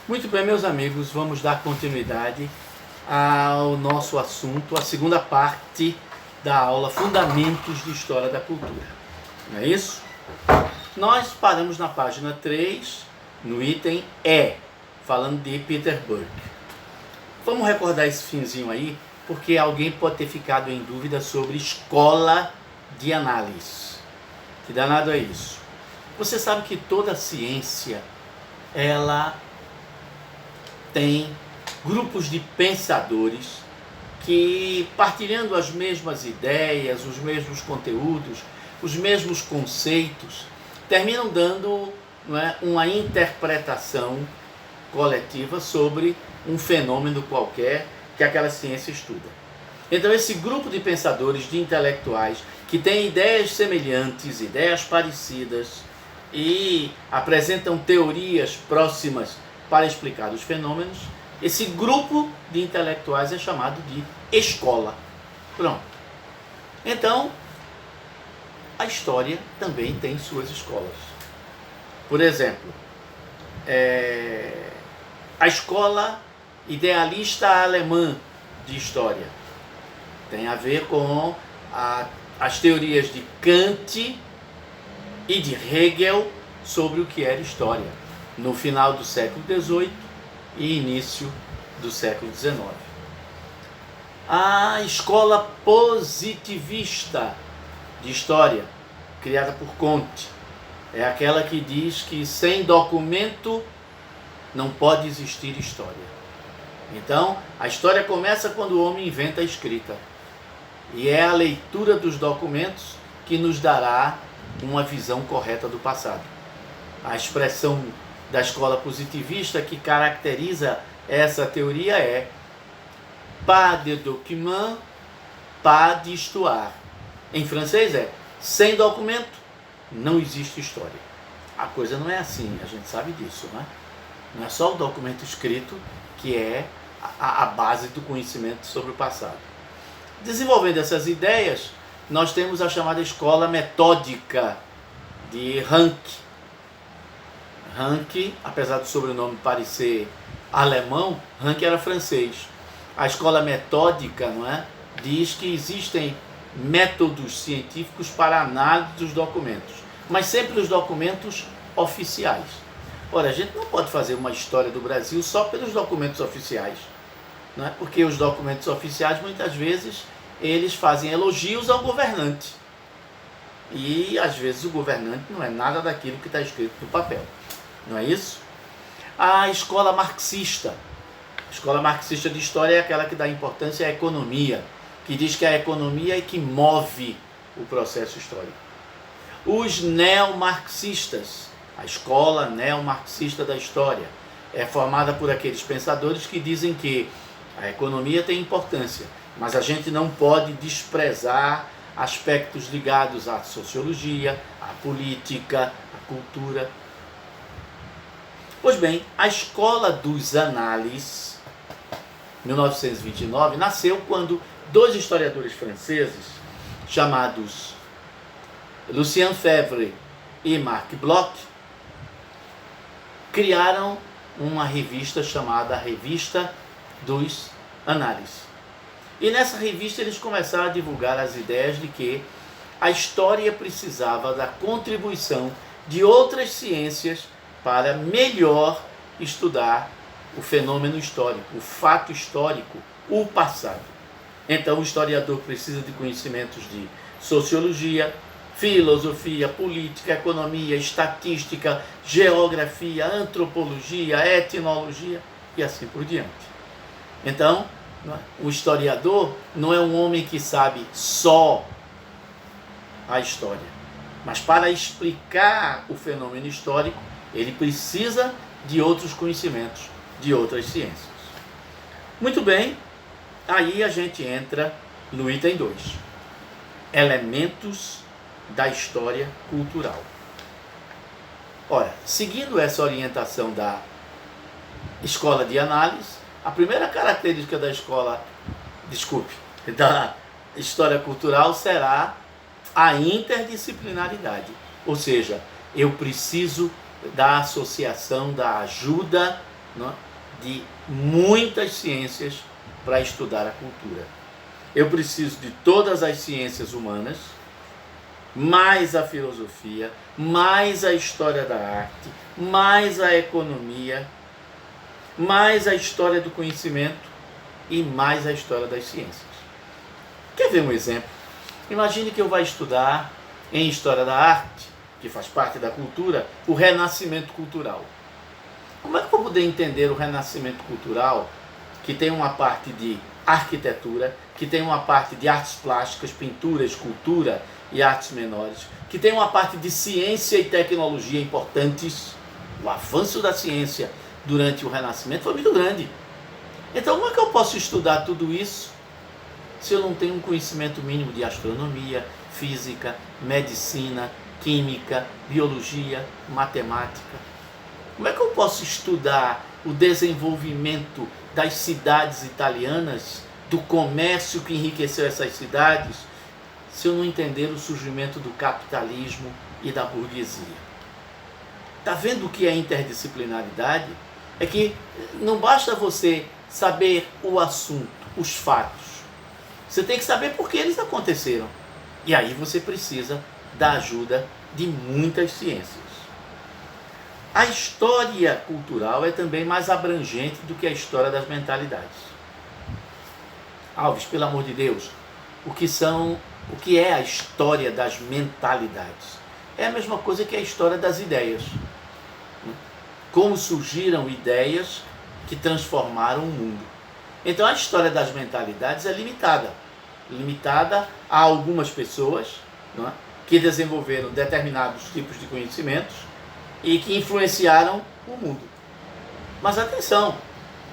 Muito bem, meus amigos, vamos dar continuidade ao nosso assunto, a segunda parte da aula Fundamentos de História da Cultura. Não é isso? Nós paramos na página 3, no item E, falando de Peter Burke. Vamos recordar esse finzinho aí, porque alguém pode ter ficado em dúvida sobre escola de análise. Que danado é isso? Você sabe que toda ciência, ela tem grupos de pensadores que, partilhando as mesmas ideias, os mesmos conteúdos, os mesmos conceitos, terminam dando, não é, uma interpretação coletiva sobre um fenômeno qualquer que aquela ciência estuda. Então esse grupo de pensadores, de intelectuais, que têm ideias semelhantes, ideias parecidas e apresentam teorias próximas para explicar os fenômenos, esse grupo de intelectuais é chamado de escola. Pronto. Então, a história também tem suas escolas. Por exemplo, a escola idealista alemã de história tem a ver com as teorias de Kant e de Hegel sobre o que era história, no final do século XVIII e início do século XIX. A escola positivista de história, criada por Comte, é aquela que diz que sem documento não pode existir história. Então, a história começa quando o homem inventa a escrita. E é a leitura dos documentos que nos dará uma visão correta do passado. A expressão da escola positivista que caracteriza essa teoria é pas de document, pas d'histoire. Em francês é sem documento não existe história. A coisa não é assim, a gente sabe disso, né? Não é só o documento escrito que é a base do conhecimento sobre o passado. Desenvolvendo essas ideias, nós temos a chamada escola metódica de Ranke. Ranke, apesar do sobrenome parecer alemão, Ranke era francês. A escola metódica, não é, diz que existem métodos científicos para a análise dos documentos, mas sempre os documentos oficiais. Ora, a gente não pode fazer uma história do Brasil só pelos documentos oficiais, não é? Porque os documentos oficiais, muitas vezes, eles fazem elogios ao governante. E, às vezes, o governante não é nada daquilo que está escrito no papel. Não é isso? A escola marxista. A escola marxista de história é aquela que dá importância à economia, que diz que a economia é que move o processo histórico. Os neomarxistas, a escola neomarxista da história, é formada por aqueles pensadores que dizem que a economia tem importância, mas a gente não pode desprezar aspectos ligados à sociologia, à política, à cultura. Pois bem, a escola dos análises, 1929, nasceu quando dois historiadores franceses, chamados Lucien Febvre e Marc Bloch, criaram uma revista chamada Revista dos Análises. E nessa revista eles começaram a divulgar as ideias de que a história precisava da contribuição de outras ciências para melhor estudar o fenômeno histórico, o fato histórico, o passado. Então o historiador precisa de conhecimentos de sociologia, filosofia, política, economia, estatística, geografia, antropologia, etnologia e assim por diante. Então, o historiador não é um homem que sabe só a história, mas para explicar o fenômeno histórico, ele precisa de outros conhecimentos, de outras ciências. Muito bem, aí a gente entra no item 2. Elementos da história cultural. Ora, seguindo essa orientação da escola de análise, a primeira característica da história cultural será a interdisciplinaridade. Ou seja, eu preciso da associação, da ajuda não é, de muitas ciências para estudar a cultura. Eu preciso de todas as ciências humanas, mais a filosofia, mais a história da arte, mais a economia, mais a história do conhecimento e mais a história das ciências. Quer ver um exemplo? Imagine que eu vá estudar em História da Arte, que faz parte da cultura, o Renascimento Cultural. Como é que eu vou poder entender o Renascimento Cultural, que tem uma parte de arquitetura, que tem uma parte de artes plásticas, pintura, escultura e artes menores, que tem uma parte de ciência e tecnologia importantes? O avanço da ciência durante o Renascimento foi muito grande. Então, como é que eu posso estudar tudo isso se eu não tenho um conhecimento mínimo de astronomia, física, medicina, química, biologia, matemática? Como é que eu posso estudar o desenvolvimento das cidades italianas, do comércio que enriqueceu essas cidades, se eu não entender o surgimento do capitalismo e da burguesia? Está vendo o que é interdisciplinaridade? É que não basta você saber o assunto, os fatos. Você tem que saber por que eles aconteceram. E aí você precisa da ajuda de muitas ciências. A história cultural é também mais abrangente do que a história das mentalidades. Alves, pelo amor de Deus, o que é a história das mentalidades? É a mesma coisa que a história das ideias. Como surgiram ideias que transformaram o mundo. Então a história das mentalidades é limitada a algumas pessoas, não é, que desenvolveram determinados tipos de conhecimentos e que influenciaram o mundo. Mas atenção,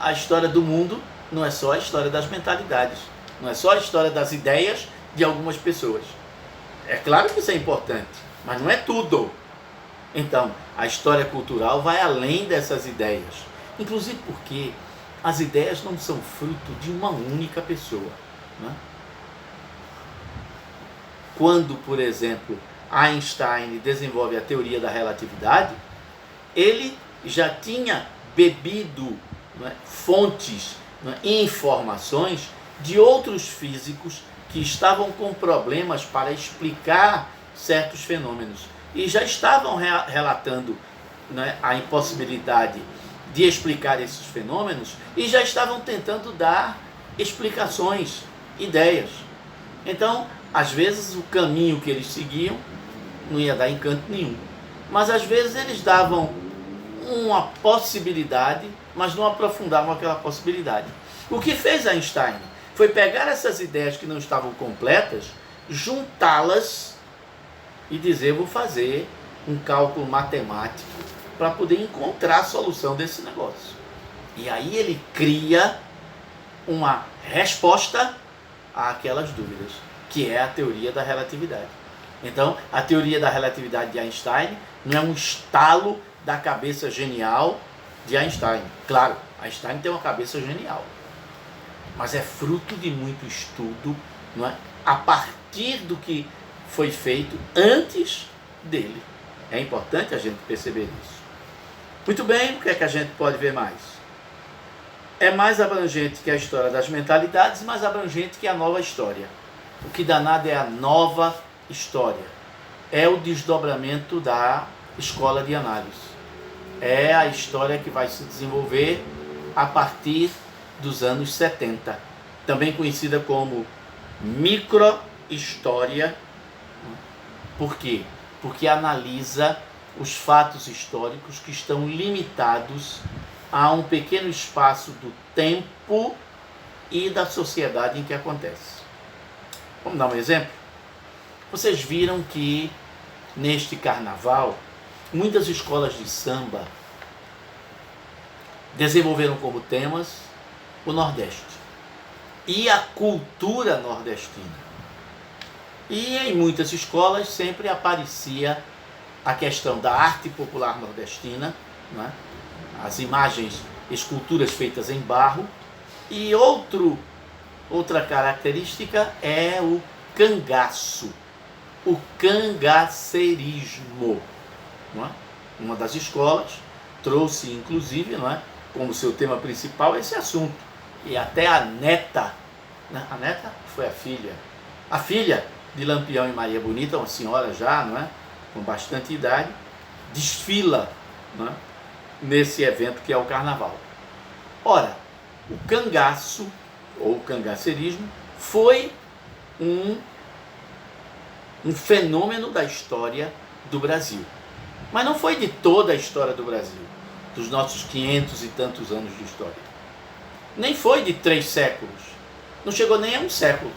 a história do mundo não é só a história das mentalidades, não é só a história das ideias de algumas pessoas. É claro que isso é importante, mas não é tudo. Então, a história cultural vai além dessas ideias, inclusive porque as ideias não são fruto de uma única pessoa, né? Quando, por exemplo, Einstein desenvolve a teoria da relatividade, ele já tinha bebido, né, fontes, né, informações de outros físicos que estavam com problemas para explicar certos fenômenos e já estavam relatando, né, a impossibilidade de explicar esses fenômenos e já estavam tentando dar explicações, ideias. Então, às vezes o caminho que eles seguiam não ia dar encanto nenhum, mas às vezes eles davam uma possibilidade, mas não aprofundavam aquela possibilidade. O que fez Einstein foi pegar essas ideias que não estavam completas, juntá-las e dizer: vou fazer um cálculo matemático para poder encontrar a solução desse negócio. E aí ele cria uma resposta àquelas dúvidas, que é a teoria da relatividade. Então, a teoria da relatividade de Einstein não é um estalo da cabeça genial de Einstein. Claro, Einstein tem uma cabeça genial, mas é fruto de muito estudo, não é? A partir do que foi feito antes dele. É importante a gente perceber isso. Muito bem, o que é que a gente pode ver mais? É mais abrangente que a história das mentalidades, mais abrangente que a nova história. O que danado é a nova história. É o desdobramento da escola de análise. É a história que vai se desenvolver a partir dos anos 70. Também conhecida como microhistória. Por quê? Porque analisa os fatos históricos que estão limitados a um pequeno espaço do tempo e da sociedade em que acontece. Vamos dar um exemplo? Vocês viram que neste carnaval muitas escolas de samba desenvolveram como temas o Nordeste e a cultura nordestina. E em muitas escolas sempre aparecia a questão da arte popular nordestina, não é? As imagens, esculturas feitas em barro, e outra característica é o cangaço, o cangaceirismo, não é? Uma das escolas trouxe, inclusive, não é, como seu tema principal esse assunto. E até a neta, né? A neta foi a filha de Lampião e Maria Bonita, uma senhora já, não é? Com bastante idade, desfila, não é? Nesse evento que é o Carnaval. Ora, o cangaço, ou o cangaceirismo, foi um fenômeno da história do Brasil. Mas não foi de toda a história do Brasil, dos nossos 500 e tantos anos de história. Nem foi de 3 séculos, não chegou nem a 1 século.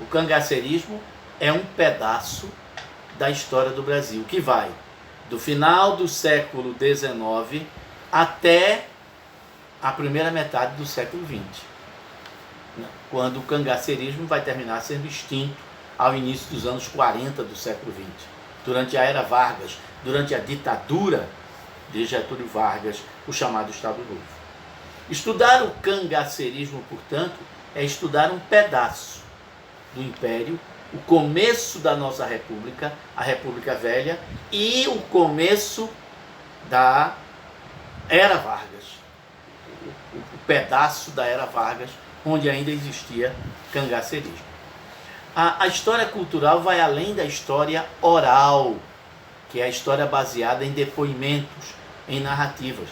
O cangaceirismo é um pedaço da história do Brasil, que vai do final do século XIX até a primeira metade do século XX, quando o cangaceirismo vai terminar sendo extinto ao início dos anos 40 do século XX, durante a Era Vargas, durante a ditadura de Getúlio Vargas, o chamado Estado Novo. Estudar o cangaceirismo, portanto, é estudar um pedaço do Império, o começo da nossa República, a República Velha, e o começo da Era Vargas, o pedaço da Era Vargas, onde ainda existia cangaceirismo. A história cultural vai além da história oral, que é a história baseada em depoimentos, em narrativas.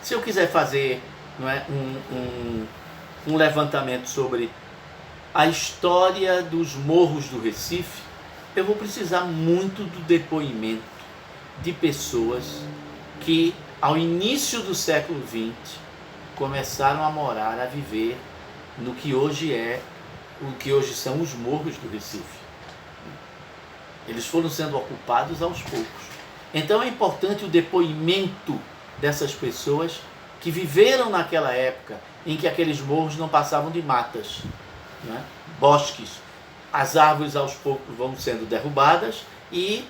Se eu quiser fazer, não é, um levantamento sobre a história dos morros do Recife, eu vou precisar muito do depoimento de pessoas que, ao início do século XX, começaram a morar, a viver no que hoje são os morros do Recife. Eles foram sendo ocupados aos poucos. Então é importante o depoimento dessas pessoas que viveram naquela época em que aqueles morros não passavam de matas, né? Bosques. As árvores aos poucos vão sendo derrubadas e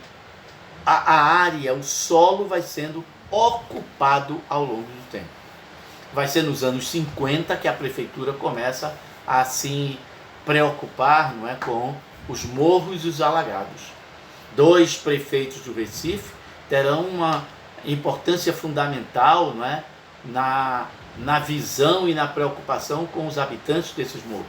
a área, o solo vai sendo ocupado ao longo do tempo. Vai ser nos anos 50 que a prefeitura começa a se preocupar, não é, com os morros e os alagados. 2 prefeitos do Recife terão uma importância fundamental, não é, na visão e na preocupação com os habitantes desses morros.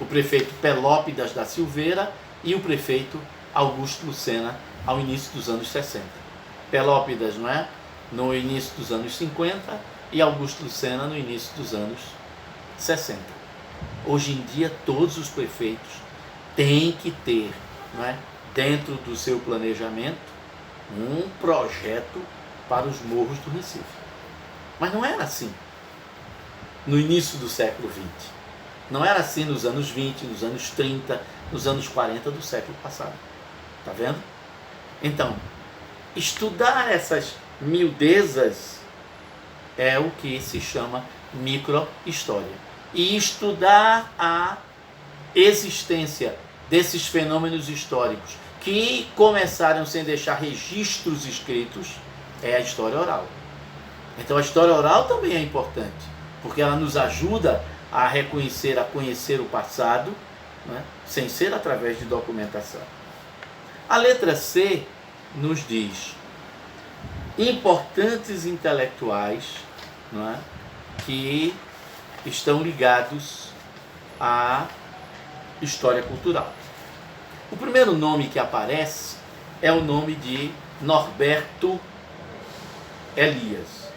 O prefeito Pelópidas da Silveira e o prefeito Augusto Lucena, ao início dos anos 60. Pelópidas, não é, no início dos anos 50 e Augusto Lucena no início dos anos 60. Hoje em dia, todos os prefeitos têm que ter, não é, dentro do seu planejamento, um projeto para os morros do Recife. Mas não era assim no início do século XX. Não era assim nos anos 20, nos anos 30, nos anos 40 do século passado. Está vendo? Então, estudar essas miudezas é o que se chama microhistória. E estudar a existência desses fenômenos históricos que começaram sem deixar registros escritos é a história oral. Então a história oral também é importante, porque ela nos ajuda a reconhecer, a conhecer o passado, né, sem ser através de documentação. A letra C nos diz importantes intelectuais, não é, que estão ligados à história cultural. O primeiro nome que aparece é o nome de Norberto Elias.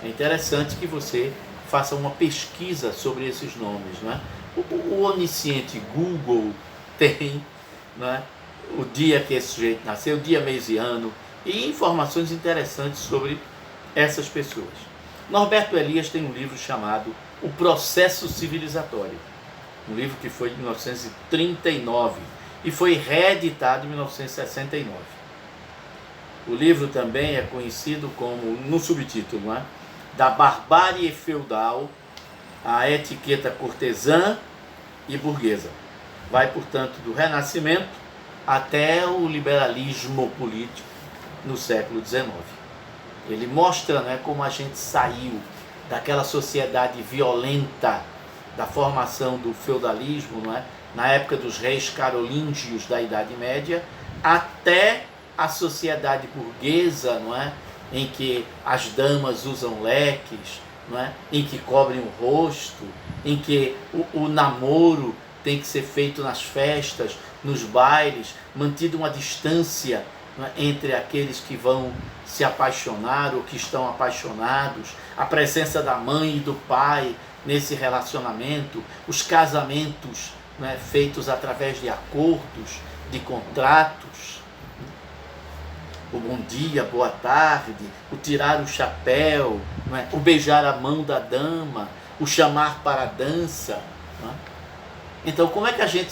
É interessante que você faça uma pesquisa sobre esses nomes, não é? O onisciente Google tem, não é, o dia que esse sujeito nasceu, dia, mês e ano, e informações interessantes sobre essas pessoas. Norberto Elias tem um livro chamado O Processo Civilizatório, um livro que foi de 1939 e foi reeditado em 1969. O livro também é conhecido como, no subtítulo, não é, Da Barbárie Feudal à Etiqueta Cortesã e Burguesa. Vai, portanto, do Renascimento até o liberalismo político no século XIX. Ele mostra, né, como a gente saiu daquela sociedade violenta da formação do feudalismo, não é, na época dos reis carolíngios da Idade Média, até a sociedade burguesa, não é, em que as damas usam leques, não é? Em que cobrem o rosto, em que o namoro tem que ser feito nas festas, nos bailes, mantido uma distância, não é? Entre aqueles que vão se apaixonar ou que estão apaixonados, a presença da mãe e do pai nesse relacionamento, os casamentos, não é? Feitos através de acordos, de contratos, o bom dia, boa tarde, o tirar o chapéu, não é? O beijar a mão da dama, o chamar para a dança. Não é? Então, como é que a gente